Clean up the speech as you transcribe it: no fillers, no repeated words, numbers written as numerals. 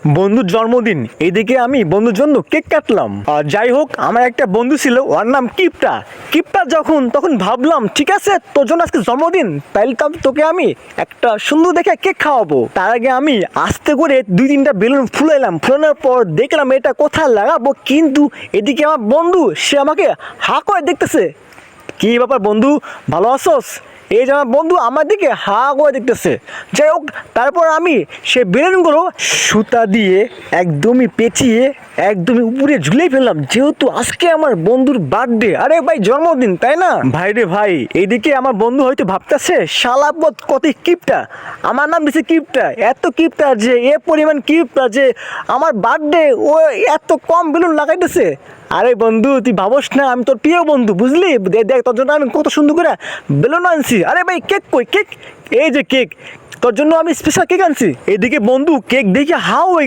বন্ধুর জন্মদিন, এইদিকে আমি বন্ধুর জন্য কেক কাটলাম। আর যাই হোক, আমার একটা বন্ধু ছিল, ওর নাম কিপটা। কিপটা তখন ভাবলাম, ঠিক আছে, তোর জন্য আজকে জন্মদিন, তাইলে তোকে আমি একটা সুন্দর দেখে কেক খাওয়াবো। তার আগে আমি আস্তে করে 2-3টা বেলুন ফুলাইলাম। ফুলানোর পর দেখলাম এটা কোথায় লাগাবো, কিন্তু এদিকে আমার বন্ধু সে আমাকে হা করে দেখতেছে। কি ব্যাপার বন্ধু, ভালো আছোস? এই যে আমার বন্ধু আমার দিকে হা করে দেখতেছে। যাই হোক, তারপর আমি সে বেলুনগুলো সুতা দিয়ে একদমই পেঁচিয়ে একদমই উপরে ঝুলিয়ে ফেললাম, যেহেতু আজকে আমার বন্ধুর বার্থডে। আরে ভাই, জন্মদিন, তাই না? ভাই রে ভাই, এইদিকে আমার বন্ধু হয়তো ভাবতেছে শালাপদ কত কিপটা, আমার নাম দিছে কিপটা। এত কিপটা যে পরিমাণ কিপটা যে আমার বার্থডে ও এত কম বেলুন লাগাইতেছে। আরে বন্ধু, তুই ভাবস না, আমি তোর প্রিয় বন্ধু, বুঝলি? দেখ তোর জন্য আমি কত সুন্দর করে বেলুন আনছি। আরে ভাই, কেক কই? কেক এই যে কেক, তোর জন্য আমি স্পেশাল কেক আনছি। এদিকে বন্ধু কেক দেখে হাও হয়ে গেছে।